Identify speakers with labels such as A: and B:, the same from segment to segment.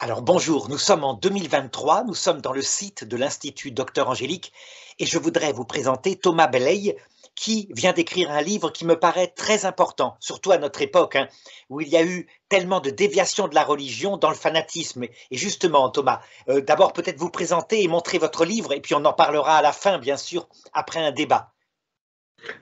A: Alors bonjour, nous sommes en 2023, nous sommes dans le site de l'Institut Docteur Angélique et je voudrais vous présenter Thomas Belleil qui vient d'écrire un livre qui me paraît très important, surtout à notre époque, où il y a eu tellement de déviations de la religion dans le fanatisme. Et justement, Thomas, d'abord peut-être vous présenter et montrer votre livre et puis on en parlera à la fin, bien sûr, après un débat.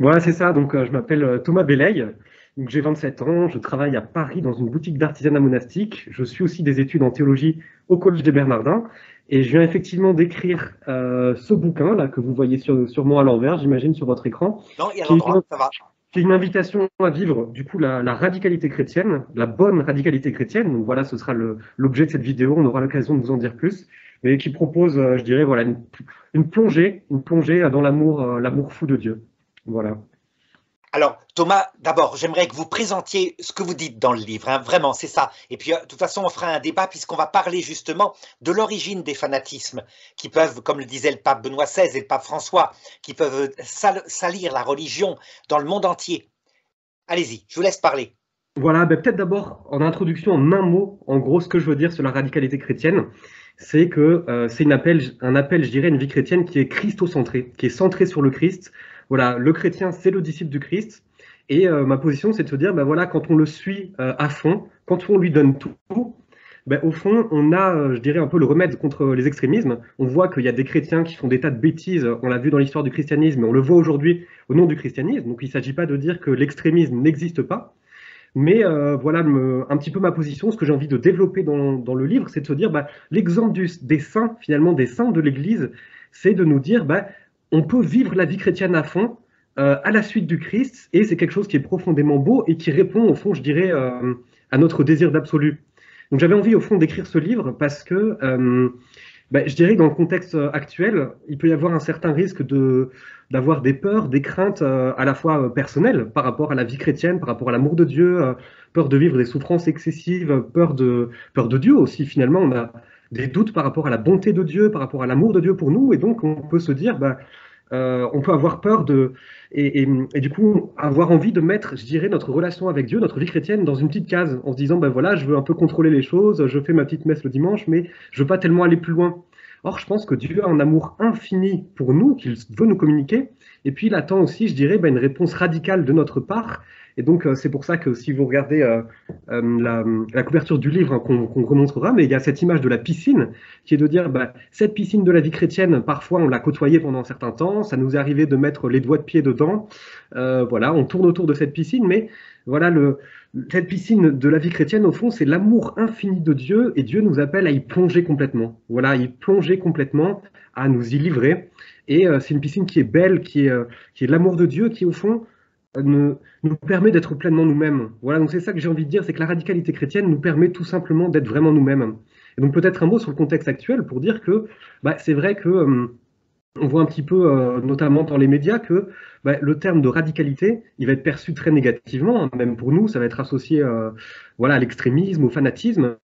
B: Voilà, c'est ça. Donc, je m'appelle Thomas Belleil. Donc, j'ai 27 ans. Je travaille à Paris dans une boutique d'artisanat monastique. Je suis aussi des études en théologie au Collège des Bernardins. Et je viens effectivement d'écrire ce bouquin là que vous voyez sûrement à l'envers, j'imagine, sur votre écran,
A: Non, il y a
B: qui est
A: l'endroit, ça va.
B: qui est une invitation à vivre du coup la radicalité chrétienne, la bonne radicalité chrétienne. Donc voilà, ce sera l'objet de cette vidéo. On aura l'occasion de vous en dire plus. Mais qui propose, je dirais, voilà, une plongée dans l'amour, l'amour fou de Dieu. Voilà.
A: Alors, Thomas, d'abord, j'aimerais que vous présentiez ce que vous dites dans le livre, vraiment, c'est ça. Et puis, de toute façon, on fera un débat puisqu'on va parler justement de l'origine des fanatismes qui peuvent, comme le disait le pape Benoît XVI et le pape François, qui peuvent salir la religion dans le monde entier. Allez-y, je vous laisse parler.
B: Voilà, ben peut-être d'abord en introduction, en un mot, en gros, ce que je veux dire sur la radicalité chrétienne, c'est que c'est un appel, je dirais, à une vie chrétienne qui est christocentrée, qui est centrée sur le Christ. Voilà, le chrétien, c'est le disciple du Christ. Et ma position, c'est de se dire, ben voilà, quand on le suit à fond, quand on lui donne tout, ben, au fond, on a, je dirais, un peu le remède contre les extrémismes. On voit qu'il y a des chrétiens qui font des tas de bêtises. On l'a vu dans l'histoire du christianisme, mais on le voit aujourd'hui au nom du christianisme. Donc, il ne s'agit pas de dire que l'extrémisme n'existe pas. Mais voilà un petit peu ma position, ce que j'ai envie de développer dans le livre, c'est de se dire, bah, l'exemple des saints, finalement, des saints de l'Église, c'est de nous dire, bah, on peut vivre la vie chrétienne à fond, à la suite du Christ, et c'est quelque chose qui est profondément beau et qui répond, au fond, je dirais, à notre désir d'absolu. Donc j'avais envie, au fond, d'écrire ce livre parce que je dirais que dans le contexte actuel, il peut y avoir un certain risque d'avoir des peurs, des craintes à la fois personnelles par rapport à la vie chrétienne, par rapport à l'amour de Dieu, peur de vivre des souffrances excessives, peur de Dieu aussi. Finalement, on a des doutes par rapport à la bonté de Dieu, par rapport à l'amour de Dieu pour nous, et donc on peut se dire, on peut avoir peur et du coup avoir envie de mettre, je dirais, notre relation avec Dieu, notre vie chrétienne dans une petite case, en se disant, ben voilà, je veux un peu contrôler les choses, je fais ma petite messe le dimanche, mais je veux pas tellement aller plus loin. Or, je pense que Dieu a un amour infini pour nous, qu'il veut nous communiquer, et puis il attend aussi, je dirais, une réponse radicale de notre part. Et donc, c'est pour ça que si vous regardez la couverture du livre qu'on remontrera, mais il y a cette image de la piscine, qui est de dire, cette piscine de la vie chrétienne, parfois on l'a côtoyée pendant un certain temps, ça nous est arrivé de mettre les doigts de pied dedans, voilà, on tourne autour de cette piscine, mais voilà, cette piscine de la vie chrétienne, au fond, c'est l'amour infini de Dieu, et Dieu nous appelle à y plonger complètement. Voilà, à y plonger complètement, à nous y livrer. Et c'est une piscine qui est belle, qui est l'amour de Dieu, qui, au fond, nous permet d'être pleinement nous-mêmes. Voilà, donc c'est ça que j'ai envie de dire, c'est que la radicalité chrétienne nous permet tout simplement d'être vraiment nous-mêmes. Et donc peut-être un mot sur le contexte actuel pour dire que c'est vrai que on voit un petit peu, notamment dans les médias, que le terme de radicalité, il va être perçu très négativement, hein, même pour nous, ça va être associé voilà, à l'extrémisme, au fanatisme.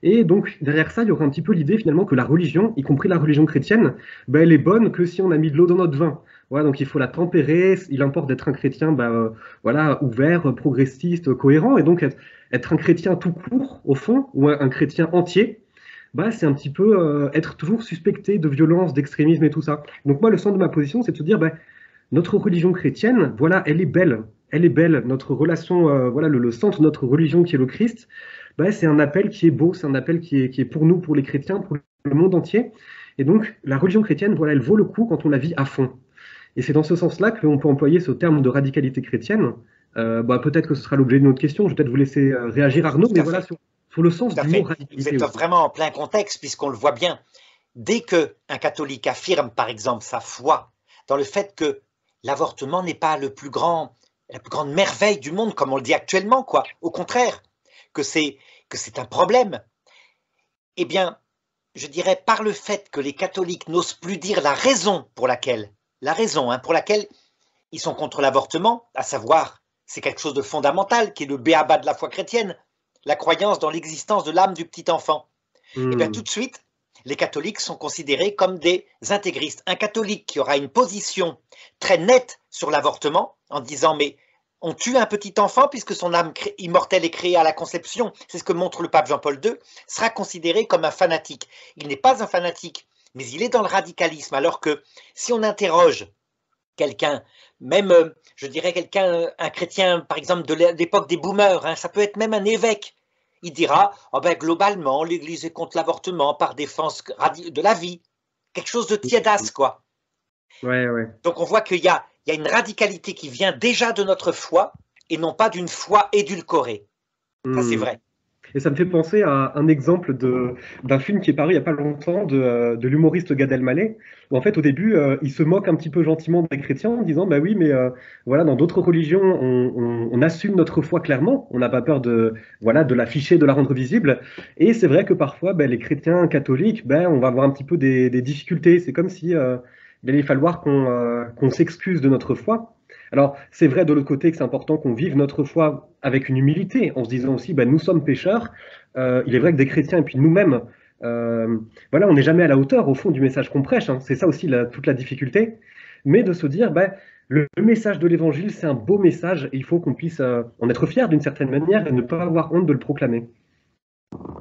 B: Et donc, derrière ça, il y aura un petit peu l'idée finalement que la religion, y compris la religion chrétienne, elle est bonne que si on a mis de l'eau dans notre vin. Voilà, donc il faut la tempérer, il importe d'être un chrétien voilà, ouvert, progressiste, cohérent, et donc être un chrétien tout court, au fond, ou un chrétien entier, c'est un petit peu être toujours suspecté de violence, d'extrémisme et tout ça. Donc moi, le sens de ma position, c'est de se dire, notre religion chrétienne, voilà, elle est belle. Elle est belle. Notre relation, voilà, le centre de notre religion qui est le Christ, c'est un appel qui est beau, c'est un appel qui est pour nous, pour les chrétiens, pour le monde entier. Et donc, la religion chrétienne, voilà, elle vaut le coup quand on la vit à fond. Et c'est dans ce sens-là qu'on peut employer ce terme de radicalité chrétienne. Peut-être que ce sera l'objet d'une autre question. Je vais peut-être vous laisser réagir, Arnaud, mais voilà, sur le sens
A: Tout à
B: du mot
A: fait. Vous
B: radicalité
A: êtes
B: aussi.
A: vraiment en plein contexte puisqu'on le voit bien. Dès qu'un catholique affirme, par exemple, sa foi dans le fait que l'avortement n'est pas la plus grande merveille du monde, comme on le dit actuellement, quoi. Au contraire, que c'est un problème. Eh bien, je dirais par le fait que les catholiques n'osent plus dire la raison pour laquelle ils sont contre l'avortement, à savoir, c'est quelque chose de fondamental, qui est le b.a.-ba de la foi chrétienne, la croyance dans l'existence de l'âme du petit enfant. Et bien tout de suite, les catholiques sont considérés comme des intégristes. Un catholique qui aura une position très nette sur l'avortement, en disant mais on tue un petit enfant puisque son âme immortelle est créée à la conception, c'est ce que montre le pape Jean-Paul II, sera considéré comme un fanatique. Il n'est pas un fanatique, mais il est dans le radicalisme, alors que si on interroge quelqu'un, même, je dirais quelqu'un, un chrétien, par exemple, de l'époque des boomers, hein, ça peut être même un évêque, il dira, oh ben, globalement, l'Église est contre l'avortement par défense de la vie. Quelque chose de tiédasse, quoi.
B: Ouais, ouais.
A: Donc on voit qu'il y a une radicalité qui vient déjà de notre foi, et non pas d'une foi édulcorée. Ça, c'est vrai.
B: Et ça me fait penser à un exemple d'un film qui est paru il n'y a pas longtemps de l'humoriste Gad Elmaleh, où en fait au début il se moque un petit peu gentiment des chrétiens en disant bah oui mais voilà dans d'autres religions on assume notre foi clairement, on n'a pas peur de voilà de l'afficher, de la rendre visible, et c'est vrai que parfois ben, les chrétiens catholiques ben on va avoir un petit peu des difficultés, c'est comme si il allait falloir qu'on s'excuse de notre foi. Alors, c'est vrai de l'autre côté que c'est important qu'on vive notre foi avec une humilité, en se disant aussi, ben, nous sommes pécheurs. Il est vrai que des chrétiens et puis nous-mêmes, voilà, on n'est jamais à la hauteur au fond du message qu'on prêche. Hein. C'est ça aussi toute la difficulté. Mais de se dire, ben, le message de l'Évangile, c'est un beau message et il faut qu'on puisse en être fier d'une certaine manière et ne pas avoir honte de le proclamer.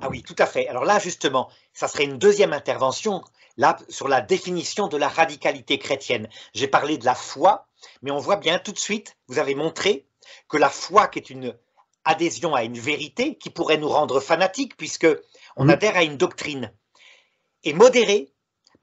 A: Ah oui, tout à fait. Alors là, justement, ça serait une deuxième intervention là, sur la définition de la radicalité chrétienne. J'ai parlé de la foi, mais on voit bien tout de suite, vous avez montré que la foi, qui est une adhésion à une vérité, qui pourrait nous rendre fanatiques, puisque on adhère à une doctrine, est modérée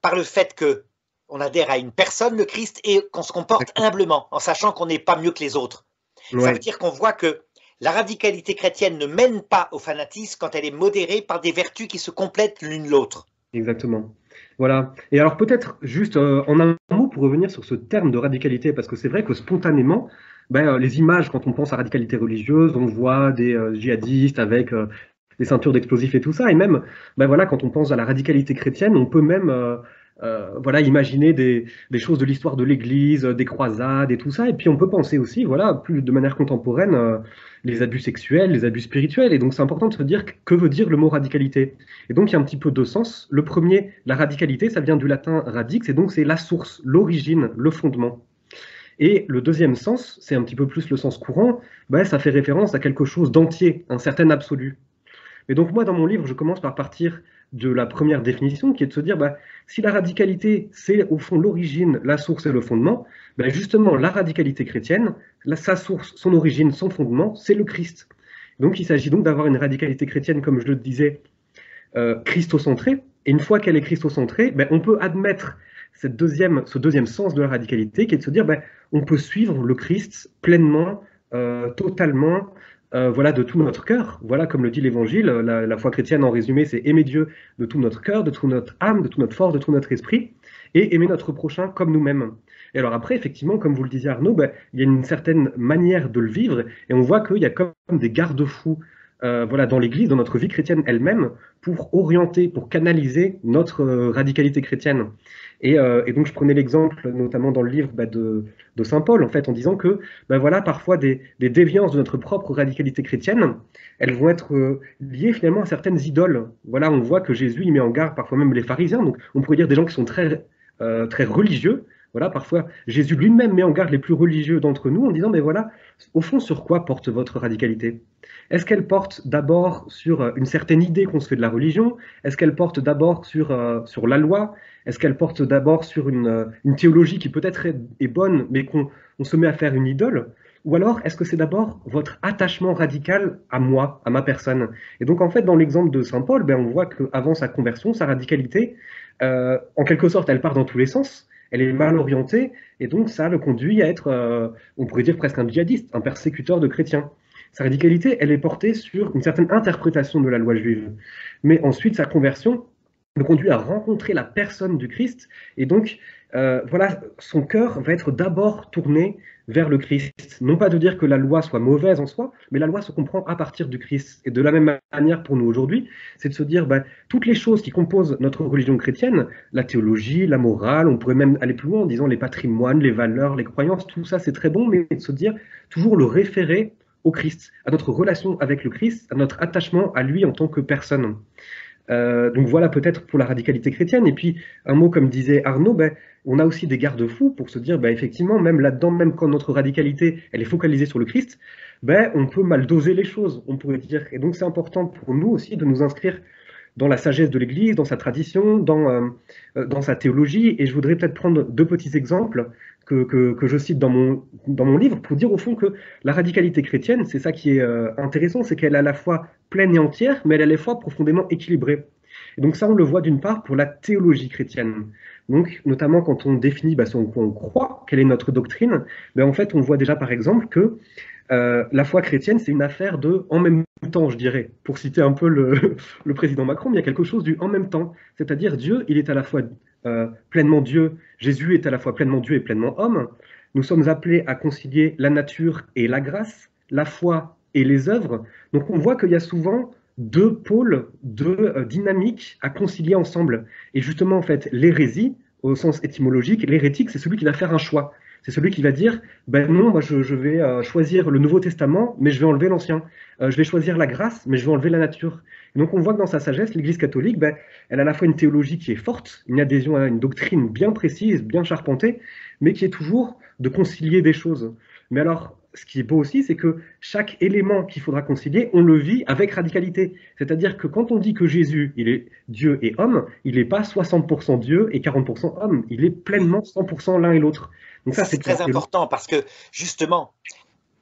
A: par le fait que on adhère à une personne, le Christ, et qu'on se comporte humblement, en sachant qu'on n'est pas mieux que les autres. Ouais. Ça veut dire qu'on voit que la radicalité chrétienne ne mène pas au fanatisme quand elle est modérée par des vertus qui se complètent l'une l'autre.
B: Exactement. Voilà. Et alors peut-être juste en un mot pour revenir sur ce terme de radicalité, parce que c'est vrai que spontanément, ben, les images, quand on pense à radicalité religieuse, on voit des djihadistes avec des ceintures d'explosifs et tout ça, et même, ben voilà, quand on pense à la radicalité chrétienne, on peut même voilà, imaginer des choses de l'histoire de l'Église, des croisades et tout ça, et puis on peut penser aussi, voilà, plus de manière contemporaine, les abus sexuels, les abus spirituels, et donc c'est important de se dire que veut dire le mot radicalité. Et donc il y a un petit peu deux sens. Le premier, la radicalité, ça vient du latin radix, et donc c'est la source, l'origine, le fondement. Et le deuxième sens, c'est un petit peu plus le sens courant, ben, ça fait référence à quelque chose d'entier, un certain absolu. Et donc moi, dans mon livre, je commence par partir de la première définition, qui est de se dire, bah, si la radicalité, c'est au fond l'origine, la source et le fondement, bah, justement, la radicalité chrétienne, sa source, son origine, son fondement, c'est le Christ. Donc il s'agit donc d'avoir une radicalité chrétienne, comme je le disais, christocentrée. Et une fois qu'elle est christocentrée, bah, on peut admettre ce deuxième sens de la radicalité, qui est de se dire, bah, on peut suivre le Christ pleinement, totalement, voilà, de tout notre cœur. Voilà, comme le dit l'Évangile, la foi chrétienne en résumé, c'est aimer Dieu de tout notre cœur, de toute notre âme, de toute notre force, de tout notre esprit, et aimer notre prochain comme nous-mêmes. Et alors après, effectivement, comme vous le disiez Arnaud, ben, il y a une certaine manière de le vivre, et on voit qu'il y a comme des garde-fous voilà, dans l'Église, dans notre vie chrétienne elle-même, pour orienter, pour canaliser notre radicalité chrétienne. Et donc je prenais l'exemple, notamment dans le livre de Saint Paul, en fait, en disant que voilà, parfois des déviances de notre propre radicalité chrétienne, elles vont être liées finalement à certaines idoles. Voilà, on voit que Jésus il met en garde parfois même les pharisiens, donc on pourrait dire des gens qui sont très religieux. Voilà, parfois Jésus lui-même met en garde les plus religieux d'entre nous en disant, mais voilà, au fond, sur quoi porte votre radicalité? Est-ce qu'elle porte d'abord sur une certaine idée qu'on se fait de la religion? Est-ce qu'elle porte d'abord sur la loi? Est-ce qu'elle porte d'abord sur une théologie qui peut-être est bonne, mais qu'on se met à faire une idole? Ou alors, est-ce que c'est d'abord votre attachement radical à moi, à ma personne? Et donc, en fait, dans l'exemple de Saint Paul, on voit qu'avant sa conversion, sa radicalité, en quelque sorte, elle part dans tous les sens. Elle est mal orientée, et donc ça le conduit à être, on pourrait dire presque un djihadiste, un persécuteur de chrétiens. Sa radicalité, elle est portée sur une certaine interprétation de la loi juive. Mais ensuite, sa conversion le conduit à rencontrer la personne du Christ, et donc, voilà, son cœur va être d'abord tourné vers le Christ. Non pas de dire que la loi soit mauvaise en soi, mais la loi se comprend à partir du Christ. Et de la même manière pour nous aujourd'hui, c'est de se dire, toutes les choses qui composent notre religion chrétienne, la théologie, la morale, on pourrait même aller plus loin en disant les patrimoines, les valeurs, les croyances, tout ça c'est très bon, mais de se dire toujours le référer au Christ, à notre relation avec le Christ, à notre attachement à lui en tant que personne. Donc voilà peut-être pour la radicalité chrétienne. Et puis un mot comme disait Arnaud, ben, on a aussi des garde-fous pour se dire, ben, effectivement, même là-dedans, même quand notre radicalité elle est focalisée sur le Christ, ben, on peut mal doser les choses, on pourrait dire. Et donc c'est important pour nous aussi de nous inscrire dans la sagesse de l'Église, dans sa tradition, dans sa théologie. Et je voudrais peut-être prendre deux petits exemples que je cite dans mon livre pour dire au fond que la radicalité chrétienne, c'est ça qui est intéressant, c'est qu'elle est à la fois pleine et entière, mais elle est à la fois profondément équilibrée. Et donc ça, on le voit d'une part pour la théologie chrétienne. Donc, notamment quand on définit ce en quoi on croit, quelle est notre doctrine, ben, en fait, on voit déjà par exemple que la foi chrétienne, c'est une affaire de en même temps, je dirais. Pour citer un peu le président Macron, il y a quelque chose du en même temps. C'est-à-dire Dieu, il est à la fois pleinement Dieu, Jésus est à la fois pleinement Dieu et pleinement homme. Nous sommes appelés à concilier la nature et la grâce, la foi et les œuvres. Donc on voit qu'il y a souvent deux pôles, deux dynamiques à concilier ensemble. Et justement, en fait, l'hérésie, au sens étymologique, l'hérétique, c'est celui qui va faire un choix. C'est celui qui va dire, ben non, moi je vais choisir le Nouveau Testament, mais je vais enlever l'Ancien. Je vais choisir la grâce, mais je vais enlever la nature. Et donc on voit que dans sa sagesse, l'Église catholique, ben, elle a à la fois une théologie qui est forte, une adhésion à une doctrine bien précise, bien charpentée, mais qui est toujours de concilier des choses. Mais alors, ce qui est beau aussi, c'est que chaque élément qu'il faudra concilier, on le vit avec radicalité. C'est-à-dire que quand on dit que Jésus, il est Dieu et homme, il n'est pas 60% Dieu et 40% homme. Il est pleinement 100% l'un et l'autre. Donc ça,
A: C'est très important parce que justement,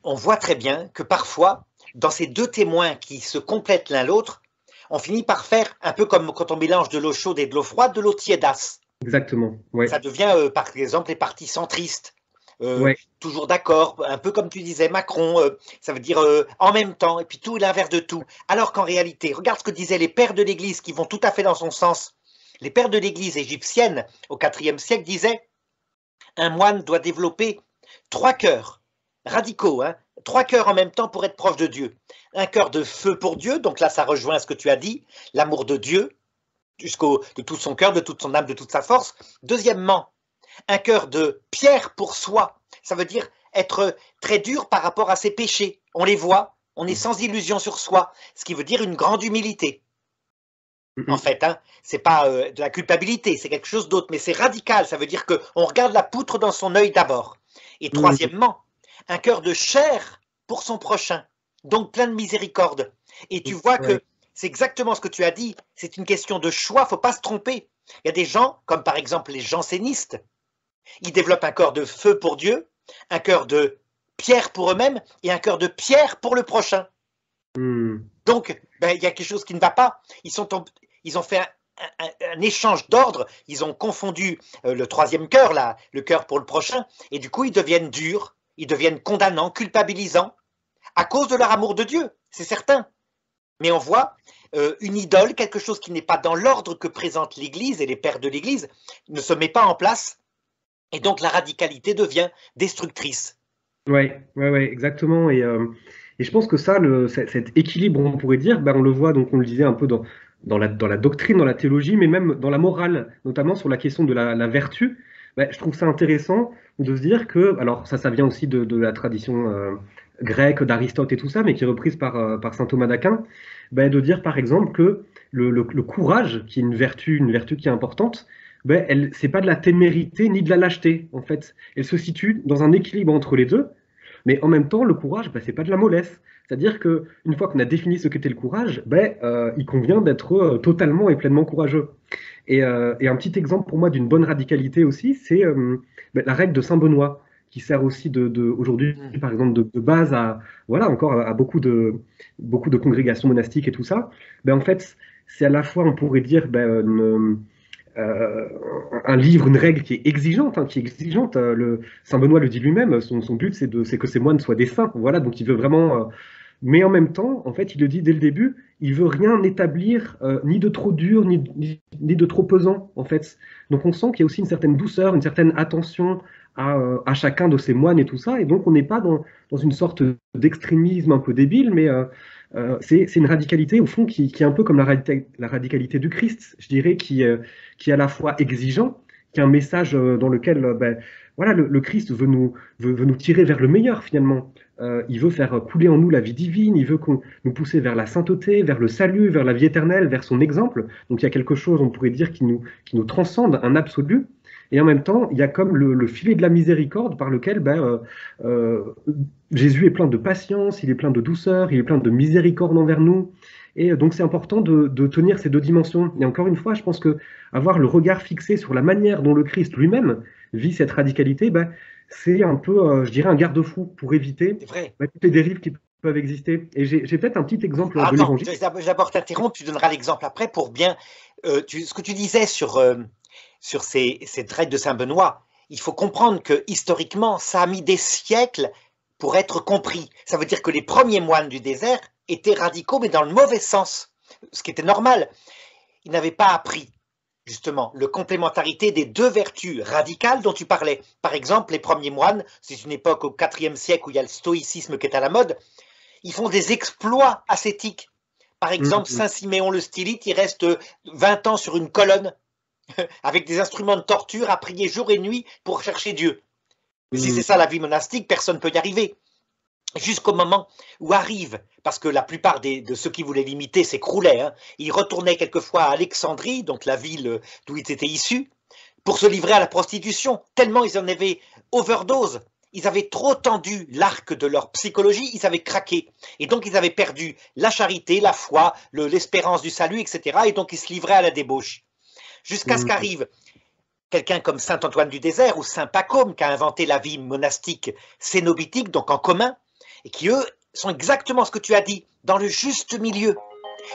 A: on voit très bien que parfois, dans ces deux témoins qui se complètent l'un l'autre, on finit par faire un peu comme quand on mélange de l'eau chaude et de l'eau froide, de l'eau tiédasse.
B: Exactement. Ouais.
A: Ça devient, par exemple, les partis centristes.
B: Ouais.
A: Toujours d'accord, un peu comme tu disais, Macron, ça veut dire en même temps, et puis tout l'inverse de tout. Alors qu'en réalité, regarde ce que disaient les pères de l'Église qui vont tout à fait dans son sens. Les pères de l'Église égyptienne au IVe siècle disaient un moine doit développer 3 cœurs radicaux, hein, 3 cœurs en même temps pour être proche de Dieu. Un cœur de feu pour Dieu, donc là ça rejoint ce que tu as dit, l'amour de Dieu, de tout son cœur, de toute son âme, de toute sa force. Deuxièmement, un cœur de pierre pour soi, ça veut dire être très dur par rapport à ses péchés. On les voit, on est sans illusion sur soi, ce qui veut dire une grande humilité. En fait, hein, c'est pas de la culpabilité, c'est quelque chose d'autre, mais c'est radical, ça veut dire qu'on regarde la poutre dans son œil d'abord. Et troisièmement, un cœur de chair pour son prochain, donc plein de miséricorde. Et tu vois que c'est exactement ce que tu as dit, c'est une question de choix, faut pas se tromper. Il y a des gens, comme par exemple les jansénistes, ils développent un cœur de feu pour Dieu, un cœur de pierre pour eux-mêmes et un cœur de pierre pour le prochain. Donc, ben, il y a quelque chose qui ne va pas. Ils ont fait un échange d'ordre, ils ont confondu le troisième cœur, là, le cœur pour le prochain, et du coup, ils deviennent durs, ils deviennent condamnants, culpabilisants, à cause de leur amour de Dieu, c'est certain. Mais on voit une idole, quelque chose qui n'est pas dans l'ordre que présente l'Église et les pères de l'Église, ne se met pas en place, et donc la radicalité devient destructrice.
B: Oui, exactement. Et je pense que ça, cet équilibre, on pourrait dire, ben, on le voit, donc on le disait un peu dans la doctrine, dans la théologie, mais même dans la morale, notamment sur la question de la vertu. Ben, je trouve ça intéressant de se dire que, alors ça vient aussi de la tradition grecque, d'Aristote et tout ça, mais qui est reprise par saint Thomas d'Aquin, ben, de dire par exemple que le courage, qui est une vertu qui est importante, ben, c'est pas de la témérité ni de la lâcheté, en fait. Elle se situe dans un équilibre entre les deux, mais en même temps, le courage, ben, c'est pas de la mollesse. C'est-à-dire que une fois qu'on a défini ce qu'était le courage, ben, il convient d'être totalement et pleinement courageux. Et un petit exemple pour moi d'une bonne radicalité aussi, c'est ben, la règle de Saint Benoît, qui sert aussi aujourd'hui, par exemple, de base à, voilà, encore à beaucoup de congrégations monastiques et tout ça. Ben, en fait, c'est à la fois, on pourrait dire, ben, un livre, une règle qui est exigeante, Saint Benoît le dit lui-même, son but c'est que ses moines soient des saints, voilà, donc il veut vraiment, mais en même temps, en fait, il le dit dès le début, il veut rien établir, ni de trop dur, ni de trop pesant, en fait. Donc on sent qu'il y a aussi une certaine douceur, une certaine attention à chacun de ces moines et tout ça, et donc on n'est pas dans une sorte d'extrémisme un peu débile, mais c'est une radicalité, au fond, qui est un peu comme la radicalité du Christ, je dirais, qui est à la fois exigeant, qui est un message dans lequel ben, voilà, le Christ veut nous tirer vers le meilleur, finalement. il veut faire couler en nous la vie divine, il veut nous pousser vers la sainteté, vers le salut, vers la vie éternelle, vers son exemple. Donc il y a quelque chose, on pourrait dire, qui nous transcende, un absolu. Et en même temps, il y a comme le filet de la miséricorde par lequel Jésus est plein de patience, il est plein de douceur, il est plein de miséricorde envers nous. Et donc c'est important de tenir ces deux dimensions. Et encore une fois, je pense que avoir le regard fixé sur la manière dont le Christ lui-même vit cette radicalité, c'est un peu, je dirais, un garde-fou pour éviter
A: C'est vrai.
B: toutes les dérives qui peuvent exister. Et j'ai peut-être un petit exemple de
A: Attends,
B: l'Évangile.
A: d'abord t'interrompre, tu donneras l'exemple après pour bien. Ce que tu disais sur ces traits de Saint Benoît, il faut comprendre que historiquement, ça a mis des siècles pour être compris. Ça veut dire que les premiers moines du désert étaient radicaux, mais dans le mauvais sens, ce qui était normal. Ils n'avaient pas appris, justement, la complémentarité des deux vertus radicales dont tu parlais. Par exemple, les premiers moines, c'est une époque au IVe siècle où il y a le stoïcisme qui est à la mode, ils font des exploits ascétiques. Par exemple, Saint Siméon le Stylite, il reste 20 ans sur une colonne avec des instruments de torture à prier jour et nuit pour chercher Dieu. Si c'est ça la vie monastique, personne ne peut y arriver. Jusqu'au moment où arrive, parce que la plupart de ceux qui voulaient l'imiter s'écroulaient, hein, ils retournaient quelquefois à Alexandrie, donc la ville d'où ils étaient issus, pour se livrer à la prostitution, tellement ils en avaient overdose. Ils avaient trop tendu l'arc de leur psychologie, ils avaient craqué. Et donc ils avaient perdu la charité, la foi, l'espérance du salut, etc. Et donc ils se livraient à la débauche. Jusqu'à ce qu'arrive quelqu'un comme saint Antoine du Désert ou saint Pacôme qui a inventé la vie monastique cénobitique, donc en commun, et qui eux sont exactement ce que tu as dit, dans le juste milieu.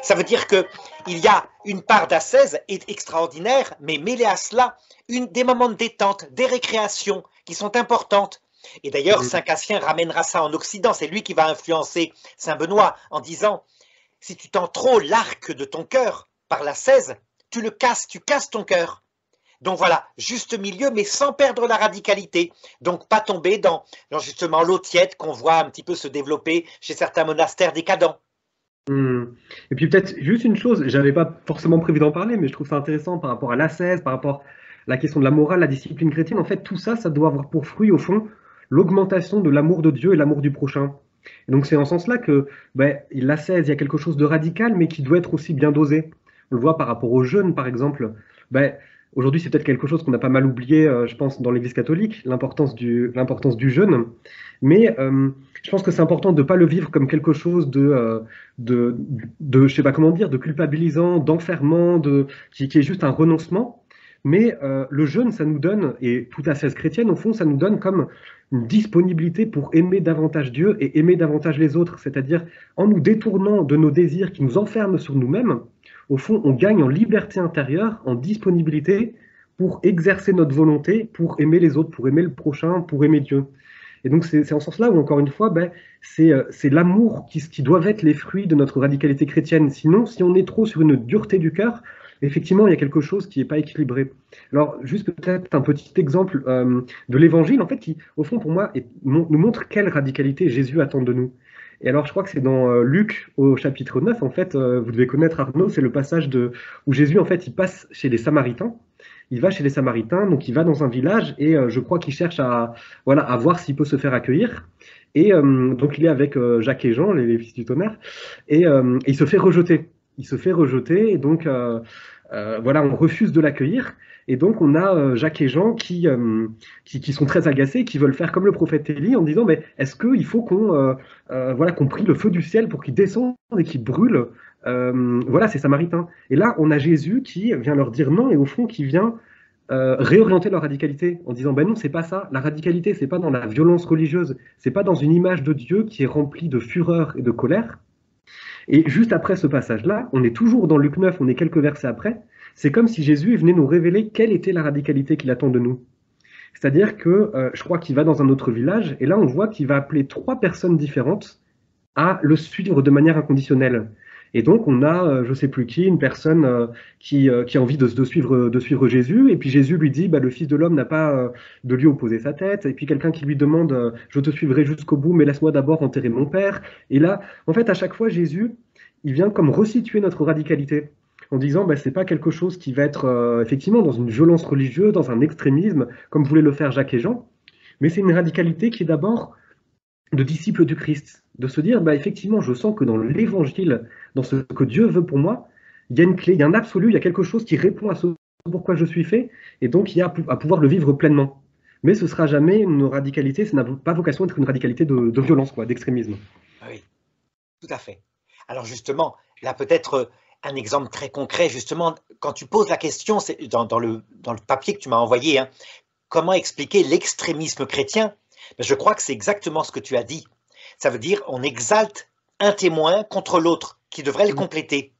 A: Ça veut dire qu'il y a une part d'ascèse extraordinaire, mais mêlée à cela, des moments de détente, des récréations qui sont importantes. Et d'ailleurs, saint Cassien ramènera ça en Occident, c'est lui qui va influencer saint Benoît en disant « Si tu tends trop l'arc de ton cœur par l'ascèse, tu le casses, tu casses ton cœur. » Donc voilà, juste milieu, mais sans perdre la radicalité. Donc pas tomber dans justement l'eau tiède qu'on voit un petit peu se développer chez certains monastères décadents.
B: Et puis peut-être juste une chose, j'avais pas forcément prévu d'en parler, mais je trouve ça intéressant par rapport à l'ascèse, par rapport à la question de la morale, la discipline chrétienne. En fait, tout ça, ça doit avoir pour fruit, au fond, l'augmentation de l'amour de Dieu et l'amour du prochain. Et donc c'est en ce sens-là que l'ascèse, il y a quelque chose de radical, mais qui doit être aussi bien dosé. On le voit par rapport aux jeûnes, par exemple. Aujourd'hui, c'est peut-être quelque chose qu'on a pas mal oublié, je pense, dans l'Église catholique, l'importance du jeûne. Mais je pense que c'est important de ne pas le vivre comme quelque chose je sais pas comment dire, de culpabilisant, d'enfermant, qui est juste un renoncement. Mais le jeûne, ça nous donne, et toute ascèse chrétienne, au fond, ça nous donne comme une disponibilité pour aimer davantage Dieu et aimer davantage les autres. C'est-à-dire, en nous détournant de nos désirs qui nous enferment sur nous-mêmes, au fond, on gagne en liberté intérieure, en disponibilité pour exercer notre volonté, pour aimer les autres, pour aimer le prochain, pour aimer Dieu. Et donc, c'est en ce sens-là où, encore une fois, c'est l'amour qui doivent être les fruits de notre radicalité chrétienne. Sinon, si on est trop sur une dureté du cœur, effectivement, il y a quelque chose qui n'est pas équilibré. Alors, juste peut-être un petit exemple de l'Évangile, en fait, qui, au fond, pour moi, nous montre quelle radicalité Jésus attend de nous. Et alors, je crois que c'est dans Luc, au chapitre 9, en fait, vous devez connaître Arnaud, c'est le passage où Jésus, en fait, il passe chez les Samaritains. Il va chez les Samaritains, donc il va dans un village, et je crois qu'il cherche à voir s'il peut se faire accueillir. Et donc, il est avec Jacques et Jean, les fils du tonnerre, et il se fait rejeter. Il se fait rejeter, et donc, on refuse de l'accueillir. Et donc, on a Jacques et Jean qui sont très agacés, qui veulent faire comme le prophète Élie en disant, mais est-ce qu'il faut qu'on prie le feu du ciel pour qu'il descende et qu'il brûle ces Samaritains. Et là, on a Jésus qui vient leur dire non, et au fond, qui vient réorienter leur radicalité en disant, ben non, c'est pas ça. La radicalité, c'est pas dans la violence religieuse, c'est pas dans une image de Dieu qui est remplie de fureur et de colère. Et juste après ce passage-là, on est toujours dans Luc 9, on est quelques versets après, c'est comme si Jésus venait nous révéler quelle était la radicalité qu'il attend de nous. C'est-à-dire que je crois qu'il va dans un autre village, et là on voit qu'il va appeler 3 personnes différentes à le suivre de manière inconditionnelle. Et donc on a, je sais plus qui, une personne qui a envie de suivre Jésus, et puis Jésus lui dit, le Fils de l'homme n'a pas de lui opposer sa tête, et puis quelqu'un qui lui demande, je te suivrai jusqu'au bout, mais laisse-moi d'abord enterrer mon père. Et là, en fait, à chaque fois, Jésus, il vient comme resituer notre radicalité, en disant, c'est pas quelque chose qui va être effectivement dans une violence religieuse, dans un extrémisme, comme voulaient le faire Jacques et Jean, mais c'est une radicalité qui est d'abord de disciple du Christ, de se dire, bah, effectivement, je sens que dans l'évangile, dans ce que Dieu veut pour moi, il y a une clé, il y a un absolu, il y a quelque chose qui répond à ce pourquoi je suis fait, et donc il y a à pouvoir le vivre pleinement. Mais ce sera jamais une radicalité, ça n'a pas vocation à être une radicalité de violence, quoi, d'extrémisme.
A: Oui, tout à fait. Alors justement, là peut-être un exemple très concret, justement, quand tu poses la question, c'est dans le papier que tu m'as envoyé, hein, comment expliquer l'extrémisme chrétien? Ben, je crois que c'est exactement ce que tu as dit. Ça veut dire on exalte un témoin contre l'autre qui devrait le compléter.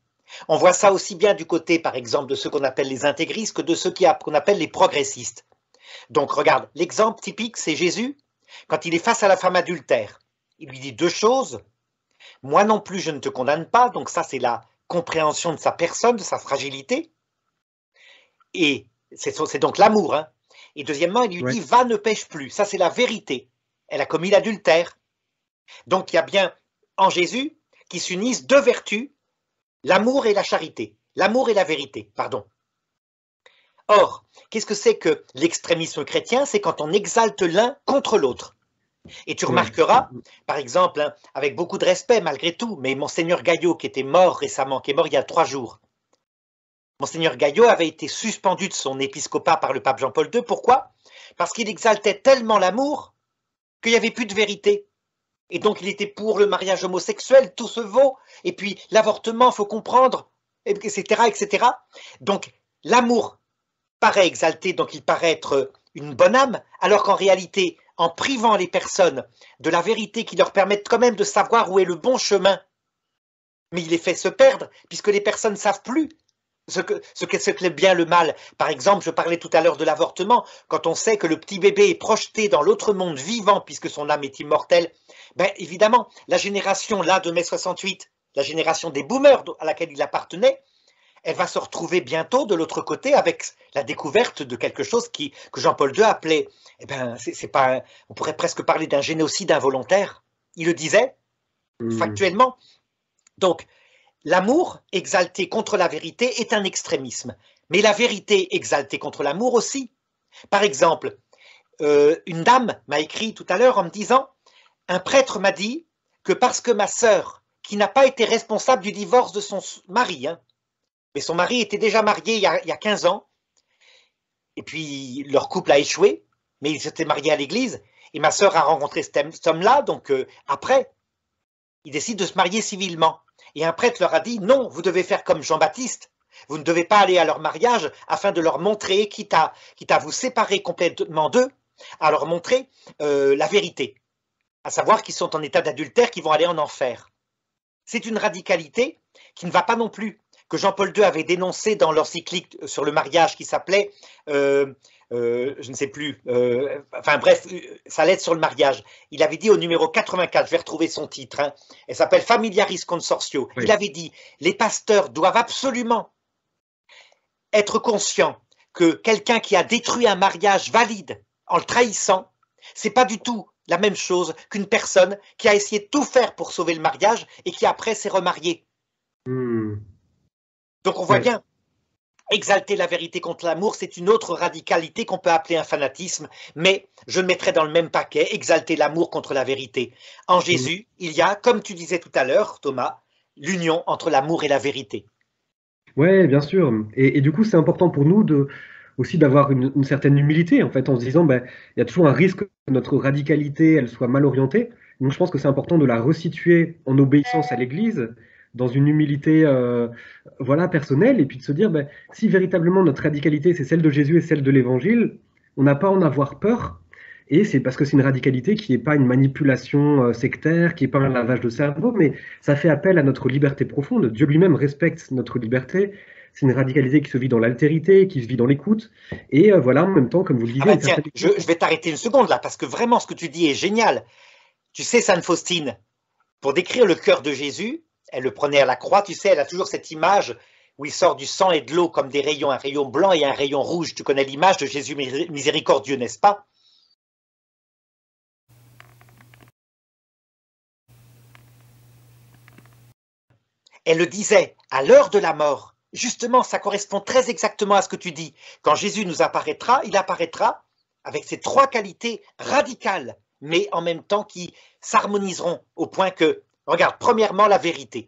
A: On voit ça aussi bien du côté, par exemple, de ceux qu'on appelle les intégristes que de ceux qu'on appelle les progressistes. Donc regarde, l'exemple typique, c'est Jésus, quand il est face à la femme adultère. Il lui dit deux choses. Moi non plus, je ne te condamne pas. Donc ça, c'est la compréhension de sa personne, de sa fragilité. Et c'est donc l'amour. Hein. Et deuxièmement, il lui
B: Ouais.
A: dit, va, ne pêche plus. Ça, c'est la vérité. Elle a commis l'adultère. Donc il y a bien en Jésus qui s'unissent deux vertus, l'amour et la charité. L'amour et la vérité, pardon. Or, qu'est-ce que c'est que l'extrémisme chrétien? C'est quand on exalte l'un contre l'autre. Et tu
B: Ouais.
A: remarqueras, par exemple, hein, avec beaucoup de respect malgré tout, mais Monseigneur Gaillot, qui était mort récemment, qui est mort il y a 3 jours, Monseigneur Gaillot avait été suspendu de son épiscopat par le pape Jean-Paul II. Pourquoi? Parce qu'il exaltait tellement l'amour qu'il n'y avait plus de vérité. Et donc il était pour le mariage homosexuel, tout se vaut, et puis l'avortement, faut comprendre, etc., etc. Donc l'amour paraît exalté, donc il paraît être une bonne âme, alors qu'en réalité, en privant les personnes de la vérité qui leur permettent quand même de savoir où est le bon chemin, mais il les fait se perdre, puisque les personnes ne savent plus ce que le bien, le mal. Par exemple, je parlais tout à l'heure de l'avortement, quand on sait que le petit bébé est projeté dans l'autre monde vivant, puisque son âme est immortelle, ben évidemment, la génération là de mai 68, la génération des boomers à laquelle il appartenait, elle va se retrouver bientôt de l'autre côté avec la découverte de quelque chose que Jean-Paul II appelait, eh ben, c'est pas, on pourrait presque parler d'un génocide involontaire. Il le disait factuellement. Donc, l'amour exalté contre la vérité est un extrémisme, mais la vérité exaltée contre l'amour aussi. Par exemple, une dame m'a écrit tout à l'heure en me disant, un prêtre m'a dit que parce que ma sœur, qui n'a pas été responsable du divorce de son mari, hein, mais son mari était déjà marié il y a 15 ans, et puis leur couple a échoué, mais ils s'étaient mariés à l'église, et ma sœur a rencontré cet homme-là, donc après, ils décident de se marier civilement. Et un prêtre leur a dit, non, vous devez faire comme Jean-Baptiste, vous ne devez pas aller à leur mariage afin de leur montrer, quitte à vous séparer complètement d'eux, à leur montrer la vérité, à savoir qu'ils sont en état d'adultère, qu'ils vont aller en enfer. C'est une radicalité qui ne va pas non plus, que Jean-Paul II avait dénoncé dans l'encyclique sur le mariage qui s'appelait, je ne sais plus, enfin bref, sa lettre sur le mariage. Il avait dit au numéro 84, je vais retrouver son titre, hein, elle s'appelle Familiaris Consortio.
B: Oui.
A: Il avait dit, les pasteurs doivent absolument être conscients que quelqu'un qui a détruit un mariage valide en le trahissant, c'est pas du tout la même chose qu'une personne qui a essayé de tout faire pour sauver le mariage et qui après s'est remariée. Donc on voit bien, exalter la vérité contre l'amour, c'est une autre radicalité qu'on peut appeler un fanatisme, mais je le mettrais dans le même paquet, exalter l'amour contre la vérité. En Jésus, il y a, comme tu disais tout à l'heure, Thomas, l'union entre l'amour et la vérité.
B: Ouais, bien sûr. Et du coup, c'est important pour nous aussi d'avoir une certaine humilité, en fait, en se disant, ben, il y a toujours un risque que notre radicalité, elle soit mal orientée. Donc, je pense que c'est important de la resituer en obéissance à l'Église, dans une humilité, voilà, personnelle, et puis de se dire, ben, si véritablement notre radicalité, c'est celle de Jésus et celle de l'Évangile, on n'a pas à en avoir peur. Et c'est parce que c'est une radicalité qui n'est pas une manipulation sectaire, qui n'est pas un lavage de cerveau, mais ça fait appel à notre liberté profonde. Dieu lui-même respecte notre liberté. C'est une radicalité qui se vit dans l'altérité, qui se vit dans l'écoute. Et voilà, en même temps, comme vous le
A: Ah
B: disiez,
A: bah
B: une
A: tiens,
B: certaine...
A: je vais t'arrêter une seconde là, parce que vraiment ce que tu dis est génial. Tu sais, Sainte Faustine, pour décrire le cœur de Jésus, elle le prenait à la croix, tu sais, elle a toujours cette image où il sort du sang et de l'eau comme des rayons, un rayon blanc et un rayon rouge. Tu connais l'image de Jésus miséricordieux, n'est-ce pas? Elle le disait, à l'heure de la mort. Justement, ça correspond très exactement à ce que tu dis. Quand Jésus nous apparaîtra, il apparaîtra avec ces trois qualités radicales mais en même temps qui s'harmoniseront au point que, regarde, premièrement, la vérité.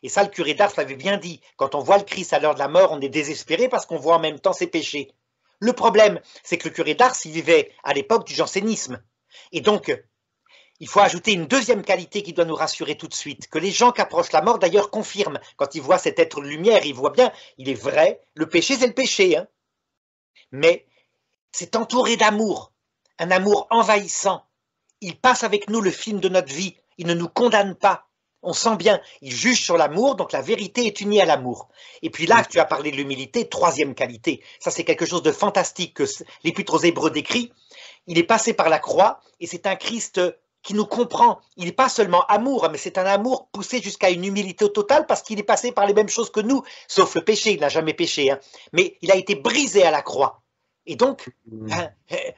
A: Et ça, le curé d'Ars l'avait bien dit. Quand on voit le Christ à l'heure de la mort, on est désespéré parce qu'on voit en même temps ses péchés. Le problème, c'est que le curé d'Ars, il vivait à l'époque du jansénisme. Et donc, il faut ajouter une deuxième qualité qui doit nous rassurer tout de suite, que les gens qui approchent la mort d'ailleurs confirment. Quand ils voient cet être de lumière, ils voient bien, il est vrai, le péché c'est le péché. Hein. Mais c'est entouré d'amour, un amour envahissant. Il passe avec nous le film de notre vie, il ne nous condamne pas. On sent bien, il juge sur l'amour, donc la vérité est unie à l'amour. Et puis là, tu as parlé de l'humilité, troisième qualité. Ça, c'est quelque chose de fantastique que l'Épître aux Hébreux décrit. Il est passé par la croix et c'est un Christ qui nous comprend. Il n'est pas seulement amour, mais c'est un amour poussé jusqu'à une humilité totale parce qu'il est passé par les mêmes choses que nous, sauf le péché, il n'a jamais péché. Hein. Mais il a été brisé à la croix. Et donc,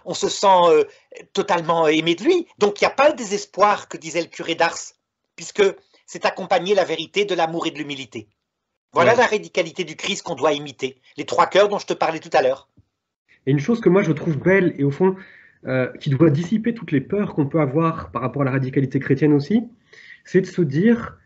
A: on se sent totalement aimé de lui. Donc, il n'y a pas le désespoir que disait le curé d'Ars, puisque c'est accompagné la vérité de l'amour et de l'humilité. Voilà la radicalité du Christ qu'on doit imiter. Les trois cœurs dont je te parlais tout à l'heure.
B: Et une chose que moi je trouve belle et au fond qui doit dissiper toutes les peurs qu'on peut avoir par rapport à la radicalité chrétienne aussi, c'est de se dire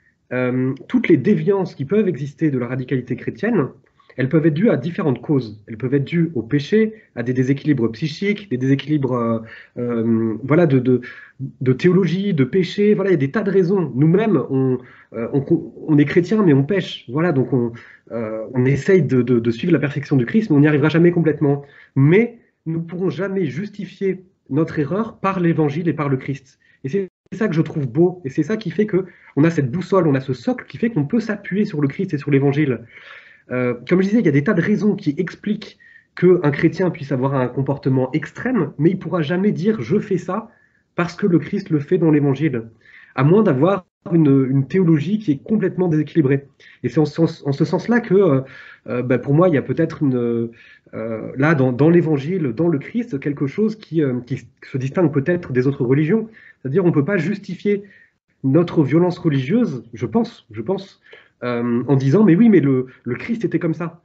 B: toutes les déviances qui peuvent exister de la radicalité chrétienne, elles peuvent être dues à différentes causes. Elles peuvent être dues au péché, à des déséquilibres psychiques, des déséquilibres voilà, de théologie, de péché. Voilà, il y a des tas de raisons. Nous-mêmes, on est chrétiens, mais on pêche. Voilà, donc on essaye de suivre la perfection du Christ, mais on n'y arrivera jamais complètement. Mais nous ne pourrons jamais justifier notre erreur par l'évangile et par le Christ. Et c'est ça que je trouve beau, et c'est ça qui fait qu'on a cette boussole, on a ce socle qui fait qu'on peut s'appuyer sur le Christ et sur l'évangile. Comme je disais, il y a des tas de raisons qui expliquent qu'un chrétien puisse avoir un comportement extrême, mais il ne pourra jamais dire « je fais ça » parce que le Christ le fait dans l'évangile, à moins d'avoir une théologie qui est complètement déséquilibrée. Et c'est en ce sens-là que, pour moi, il y a peut-être là, dans l'évangile, dans le Christ, quelque chose qui se distingue peut-être des autres religions. C'est-à-dire on ne peut pas justifier notre violence religieuse, je pense, en disant mais oui, mais le Christ était comme ça.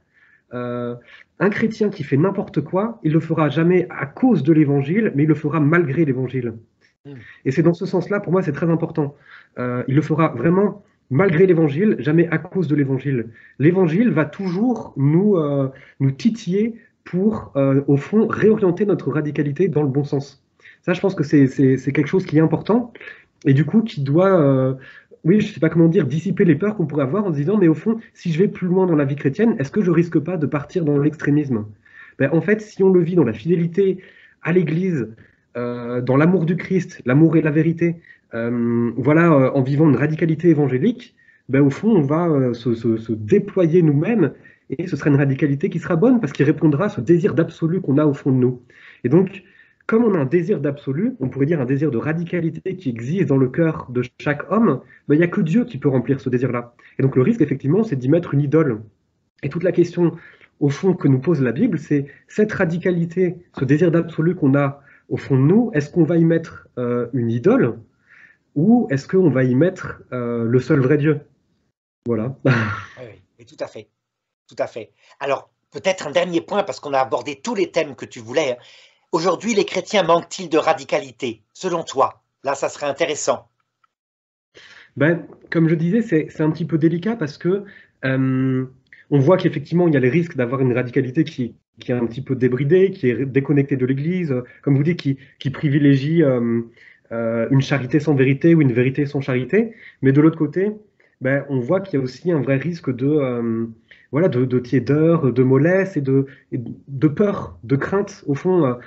B: Un chrétien qui fait n'importe quoi, il le fera jamais à cause de l'évangile, mais il le fera malgré l'évangile. Et c'est dans ce sens-là, pour moi, c'est très important. Il le fera vraiment malgré l'évangile, jamais à cause de l'évangile. L'évangile va toujours nous titiller pour, au fond, réorienter notre radicalité dans le bon sens. Ça, je pense que c'est quelque chose qui est important et du coup qui doit oui, je ne sais pas comment dire, dissiper les peurs qu'on pourrait avoir en se disant, mais au fond, si je vais plus loin dans la vie chrétienne, est-ce que je risque pas de partir dans l'extrémisme? En fait, si on le vit dans la fidélité à l'Église, dans l'amour du Christ, l'amour et la vérité, voilà, en vivant une radicalité évangélique, au fond, on va se déployer nous-mêmes et ce sera une radicalité qui sera bonne parce qu'il répondra à ce désir d'absolu qu'on a au fond de nous. Et donc, comme on a un désir d'absolu, on pourrait dire un désir de radicalité qui existe dans le cœur de chaque homme, il n'y a que Dieu qui peut remplir ce désir-là. Et donc le risque, effectivement, c'est d'y mettre une idole. Et toute la question, au fond, que nous pose la Bible, c'est cette radicalité, ce désir d'absolu qu'on a au fond de nous, est-ce qu'on va y mettre une idole ou est-ce qu'on va y mettre le seul vrai Dieu? Voilà.
A: Oui, tout à fait. Tout à fait. Alors, peut-être un dernier point, parce qu'on a abordé tous les thèmes que tu voulais. Aujourd'hui, les chrétiens manquent-ils de radicalité, selon toi? Là, ça serait intéressant.
B: Comme je disais, c'est un petit peu délicat parce que on voit qu'effectivement, il y a les risques d'avoir une radicalité qui est un petit peu débridée, qui est déconnectée de l'Église, comme vous dites, qui privilégie une charité sans vérité ou une vérité sans charité. Mais de l'autre côté, on voit qu'il y a aussi un vrai risque voilà, de tiédeur, de mollesse et de peur, de crainte. Au fond,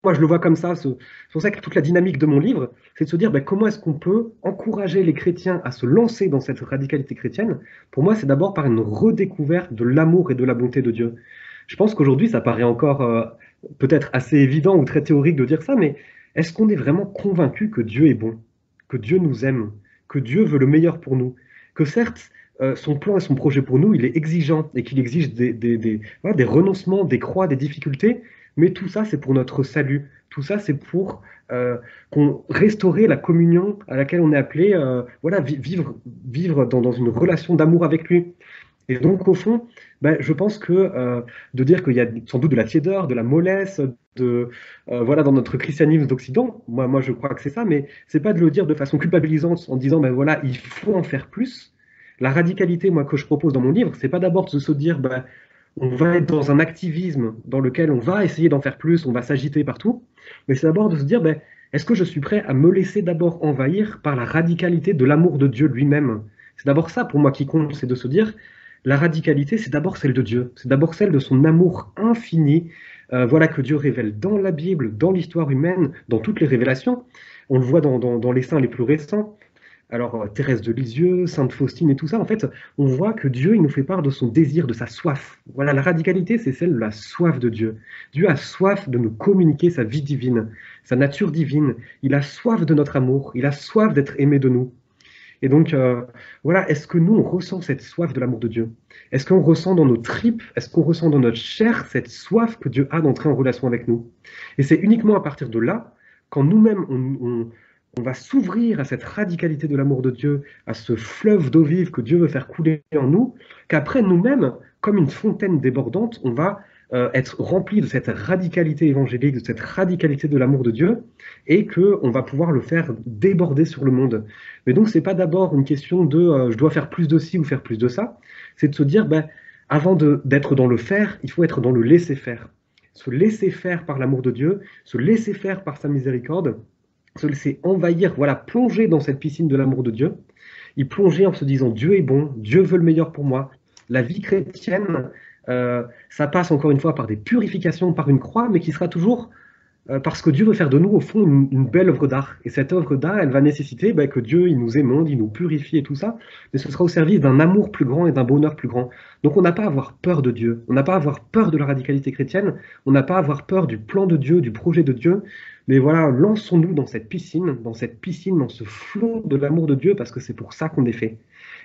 B: moi, je le vois comme ça. C'est pour ça que toute la dynamique de mon livre, c'est de se dire comment est-ce qu'on peut encourager les chrétiens à se lancer dans cette radicalité chrétienne. Pour moi, c'est d'abord par une redécouverte de l'amour et de la bonté de Dieu. Je pense qu'aujourd'hui, ça paraît encore peut-être assez évident ou très théorique de dire ça, mais est-ce qu'on est vraiment convaincu que Dieu est bon, que Dieu nous aime, que Dieu veut le meilleur pour nous, que certes, son plan et son projet pour nous, il est exigeant et qu'il exige voilà, des renoncements, des croix, des difficultés, mais tout ça, c'est pour notre salut. Tout ça, c'est pour restaurer la communion à laquelle on est appelé, voilà, vivre dans une relation d'amour avec lui. Et donc, au fond, ben, je pense que de dire qu'il y a sans doute de la tiédeur, de la mollesse, voilà, dans notre christianisme d'Occident, moi, je crois que c'est ça, mais c'est pas de le dire de façon culpabilisante en disant, ben voilà, il faut en faire plus. La radicalité, moi, que je propose dans mon livre, c'est pas d'abord de se dire, ben, on va être dans un activisme dans lequel on va essayer d'en faire plus, on va s'agiter partout, mais c'est d'abord de se dire, ben, est-ce que je suis prêt à me laisser d'abord envahir par la radicalité de l'amour de Dieu lui-même? C'est d'abord ça pour moi qui compte, c'est de se dire, la radicalité, c'est d'abord celle de Dieu, c'est d'abord celle de son amour infini, voilà que Dieu révèle dans la Bible, dans l'histoire humaine, dans toutes les révélations. On le voit dans les saints les plus récents. Alors, Thérèse de Lisieux, Sainte Faustine et tout ça, en fait, on voit que Dieu, il nous fait part de son désir, de sa soif. Voilà, la radicalité, c'est celle de la soif de Dieu. Dieu a soif de nous communiquer sa vie divine, sa nature divine. Il a soif de notre amour, il a soif d'être aimé de nous. Et donc, voilà, est-ce que nous, on ressent cette soif de l'amour de Dieu? Est-ce qu'on ressent dans nos tripes, est-ce qu'on ressent dans notre chair cette soif que Dieu a d'entrer en relation avec nous? Et c'est uniquement à partir de là, quand nous-mêmes, on va s'ouvrir à cette radicalité de l'amour de Dieu, à ce fleuve d'eau vive que Dieu veut faire couler en nous, qu'après nous-mêmes, comme une fontaine débordante, on va être rempli de cette radicalité évangélique, de cette radicalité de l'amour de Dieu, et qu'on va pouvoir le faire déborder sur le monde. Mais donc, c'est pas d'abord une question de je dois faire plus de ci ou faire plus de ça, c'est de se dire, ben, avant d'être dans le faire, il faut être dans le laisser faire. Se laisser faire par l'amour de Dieu, se laisser faire par sa miséricorde, se laisser envahir, voilà, plonger dans cette piscine de l'amour de Dieu, y plonger en se disant Dieu est bon, Dieu veut le meilleur pour moi. La vie chrétienne, ça passe encore une fois par des purifications, par une croix, mais qui sera toujours parce que Dieu veut faire de nous, au fond, une belle œuvre d'art. Et cette œuvre d'art, elle va nécessiter ben, que Dieu, il nous émonde, il nous purifie et tout ça, mais ce sera au service d'un amour plus grand et d'un bonheur plus grand. Donc on n'a pas à avoir peur de Dieu, on n'a pas à avoir peur de la radicalité chrétienne, on n'a pas à avoir peur du plan de Dieu, du projet de Dieu, mais voilà, lançons-nous dans cette piscine, dans ce flot de l'amour de Dieu, parce que c'est pour ça qu'on est fait.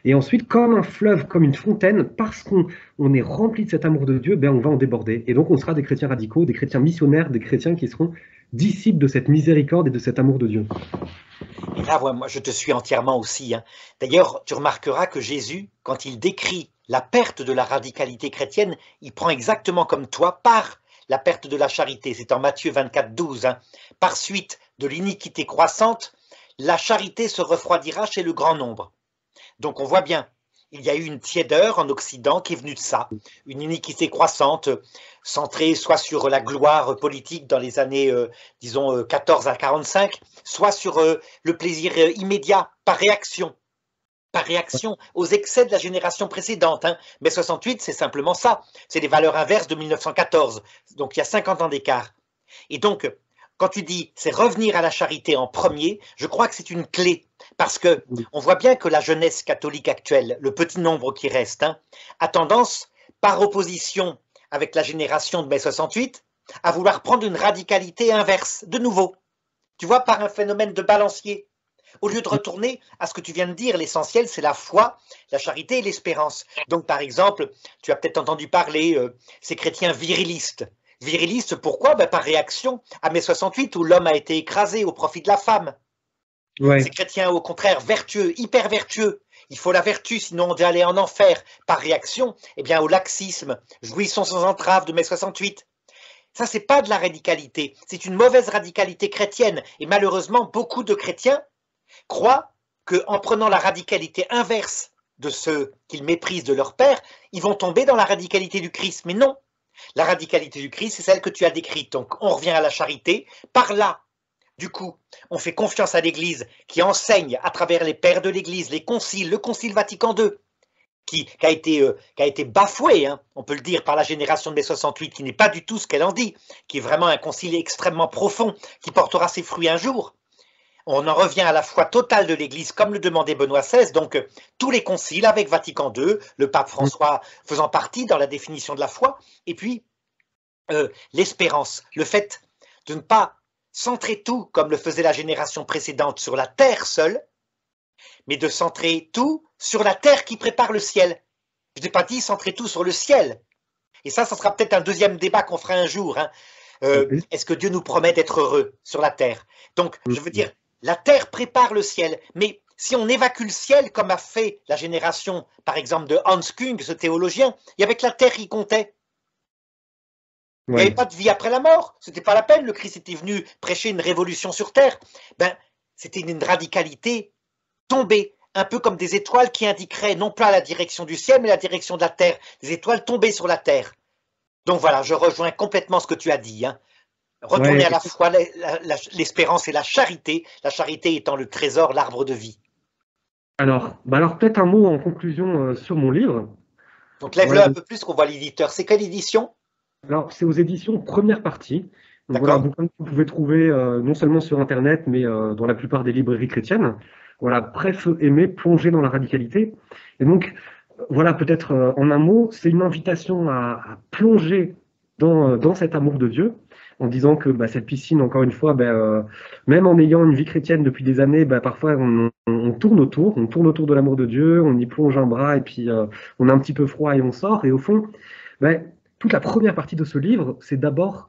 B: Et ensuite, comme un fleuve, comme une fontaine, parce qu'on est rempli de cet amour de Dieu, ben on va en déborder. Et donc on sera des chrétiens radicaux, des chrétiens missionnaires, des chrétiens qui seront disciples de cette miséricorde et de cet amour de Dieu.
A: Et là, moi, je te suis entièrement aussi, hein. D'ailleurs, tu remarqueras que Jésus, quand il décrit la perte de la radicalité chrétienne, il prend exactement comme toi par la perte de la charité. C'est en Matthieu 24, 12. Hein. Par suite de l'iniquité croissante, la charité se refroidira chez le grand nombre. Donc on voit bien, il y a eu une tiédeur en Occident qui est venue de ça, une iniquité croissante, centrée soit sur la gloire politique dans les années, disons, 14 à 45, soit sur le plaisir immédiat, par réaction aux excès de la génération précédente. Hein. Mais 68, c'est simplement ça, c'est les valeurs inverses de 1914, donc il y a 50 ans d'écart. Et donc, quand tu dis c'est revenir à la charité en premier, je crois que c'est une clé. Parce que on voit bien que la jeunesse catholique actuelle, le petit nombre qui reste, hein, a tendance, par opposition avec la génération de mai 68, à vouloir prendre une radicalité inverse, de nouveau. Tu vois, par un phénomène de balancier. Au lieu de retourner à ce que tu viens de dire, l'essentiel, c'est la foi, la charité et l'espérance. Donc, par exemple, tu as peut-être entendu parler ces chrétiens virilistes. Virilistes, pourquoi? Ben, par réaction à mai 68, où l'homme a été écrasé au profit de la femme.
B: Ouais.
A: Ces chrétiens, au contraire, vertueux, hyper vertueux. Il faut la vertu, sinon on doit aller en enfer. Par réaction, eh bien, au laxisme, jouissons sans entrave de mai 68. Ça, c'est pas de la radicalité, c'est une mauvaise radicalité chrétienne. Et malheureusement, beaucoup de chrétiens croient qu'en prenant la radicalité inverse de ceux qu'ils méprisent de leur père, ils vont tomber dans la radicalité du Christ. Mais non, la radicalité du Christ, c'est celle que tu as décrite. Donc, on revient à la charité. Par là, du coup, on fait confiance à l'Église qui enseigne à travers les pères de l'Église, les conciles, le Concile Vatican II, qui a été bafoué, hein, on peut le dire, par la génération de mai 68, qui n'est pas du tout ce qu'elle en dit, qui est vraiment un concile extrêmement profond, qui portera ses fruits un jour. On en revient à la foi totale de l'Église, comme le demandait Benoît XVI, donc tous les conciles avec Vatican II, le pape François faisant partie dans la définition de la foi, et puis l'espérance, le fait de ne pas centrer tout, comme le faisait la génération précédente, sur la terre seule, mais de centrer tout sur la terre qui prépare le ciel. Je n'ai pas dit centrer tout sur le ciel. Et ça sera peut-être un deuxième débat qu'on fera un jour. Hein. Est-ce que Dieu nous promet d'être heureux sur la terre? Donc, je veux dire, la terre prépare le ciel, mais si on évacue le ciel, comme a fait la génération, par exemple, de Hans Küng, ce théologien, il y avait que la terre qui comptait. Il n'y avait pas de vie après la mort. C'était pas la peine. Le Christ était venu prêcher une révolution sur terre. Ben, c'était une radicalité tombée, un peu comme des étoiles qui indiqueraient non pas la direction du ciel, mais la direction de la terre. Des étoiles tombées sur la terre. Donc voilà, je rejoins complètement ce que tu as dit. Hein. Retourner à la foi, l'espérance et la charité étant le trésor, l'arbre de vie.
B: Alors peut-être un mot en conclusion sur mon livre.
A: Donc lève-le un peu plus qu'on voit l'éditeur. C'est quelle édition?
B: Alors c'est aux éditions Première Partie. Donc voilà, un bouquin que vous pouvez trouver non seulement sur Internet, mais dans la plupart des librairies chrétiennes. Voilà, Prêt, feu, aimer, plonger dans la radicalité. Et donc, voilà, peut-être en un mot, c'est une invitation à plonger dans cet amour de Dieu, en disant que cette piscine, encore une fois, même en ayant une vie chrétienne depuis des années, parfois on tourne autour de l'amour de Dieu, on y plonge un bras et puis on a un petit peu froid et on sort. Et au fond, toute la première partie de ce livre, c'est d'abord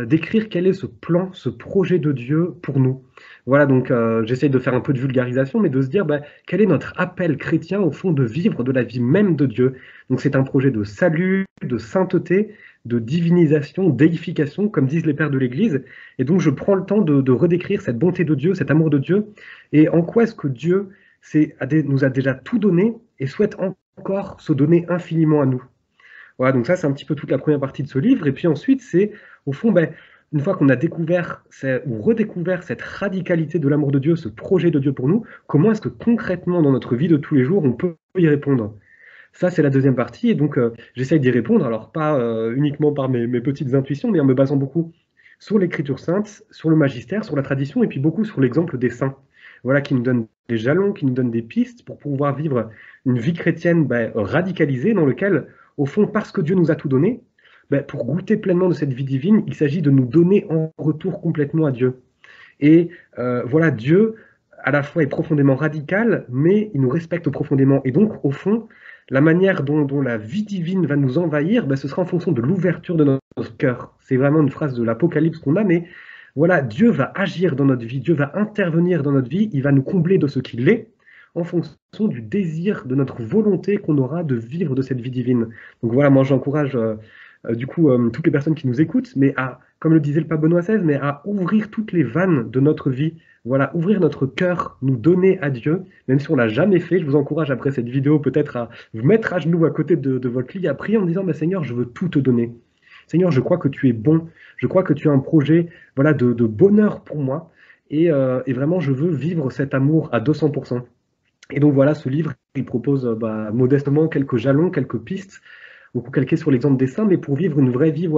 B: d'écrire quel est ce plan, ce projet de Dieu pour nous. Voilà, donc j'essaye de faire un peu de vulgarisation, mais de se dire quel est notre appel chrétien au fond de vivre de la vie même de Dieu. Donc c'est un projet de salut, de sainteté, de divinisation, déification, comme disent les pères de l'Église. Et donc je prends le temps de redécrire cette bonté de Dieu, cet amour de Dieu, et en quoi est-ce que Dieu nous a déjà tout donné et souhaite encore se donner infiniment à nous. Voilà, donc ça, c'est un petit peu toute la première partie de ce livre. Et puis ensuite, c'est, au fond, une fois qu'on a découvert ou redécouvert cette radicalité de l'amour de Dieu, ce projet de Dieu pour nous, comment est-ce que concrètement, dans notre vie de tous les jours, on peut y répondre? Ça, c'est la deuxième partie. Et donc, j'essaye d'y répondre, alors pas uniquement par mes petites intuitions, mais en me basant beaucoup sur l'Écriture sainte, sur le magistère, sur la tradition, et puis beaucoup sur l'exemple des saints. Voilà, qui nous donnent des jalons, qui nous donnent des pistes pour pouvoir vivre une vie chrétienne radicalisée dans laquelle, au fond, parce que Dieu nous a tout donné, pour goûter pleinement de cette vie divine, il s'agit de nous donner en retour complètement à Dieu. Et voilà, Dieu, à la fois, est profondément radical, mais il nous respecte profondément. Et donc, au fond, la manière dont la vie divine va nous envahir, ce sera en fonction de l'ouverture de notre cœur. C'est vraiment une phrase de l'Apocalypse qu'on a, mais voilà, Dieu va agir dans notre vie, Dieu va intervenir dans notre vie, il va nous combler de ce qu'il est, en fonction du désir, de notre volonté qu'on aura de vivre de cette vie divine. Donc voilà, moi j'encourage toutes les personnes qui nous écoutent, mais comme le disait le pape Benoît XVI, mais à ouvrir toutes les vannes de notre vie. Voilà, ouvrir notre cœur, nous donner à Dieu, même si on l'a jamais fait. Je vous encourage après cette vidéo peut-être à vous mettre à genoux à côté de votre lit, à prier en disant, Seigneur, je veux tout te donner. Seigneur, je crois que tu es bon, je crois que tu as un projet de bonheur pour moi, et vraiment je veux vivre cet amour à 200%. Et donc voilà, ce livre, il propose modestement quelques jalons, quelques pistes, beaucoup calquées sur l'exemple des saints, mais pour vivre une vraie vie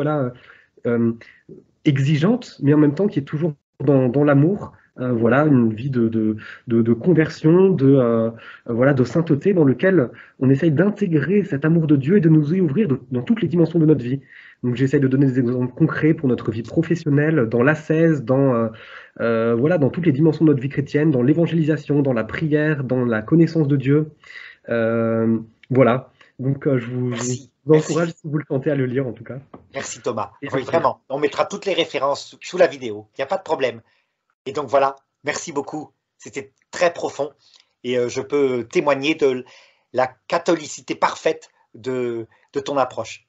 B: exigeante, mais en même temps qui est toujours dans l'amour, une vie de conversion, de sainteté, dans lequel on essaye d'intégrer cet amour de Dieu et de nous y ouvrir dans toutes les dimensions de notre vie. Donc j'essaye de donner des exemples concrets pour notre vie professionnelle, dans l'ascèse, dans toutes les dimensions de notre vie chrétienne, dans l'évangélisation, dans la prière, dans la connaissance de Dieu. Voilà. Donc je vous encourage, si vous le sentez, à le lire en tout cas.
A: Merci Thomas. Oui, vraiment. On mettra toutes les références sous la vidéo. Il n'y a pas de problème. Et donc voilà, merci beaucoup. C'était très profond. Et je peux témoigner de la catholicité parfaite de ton approche.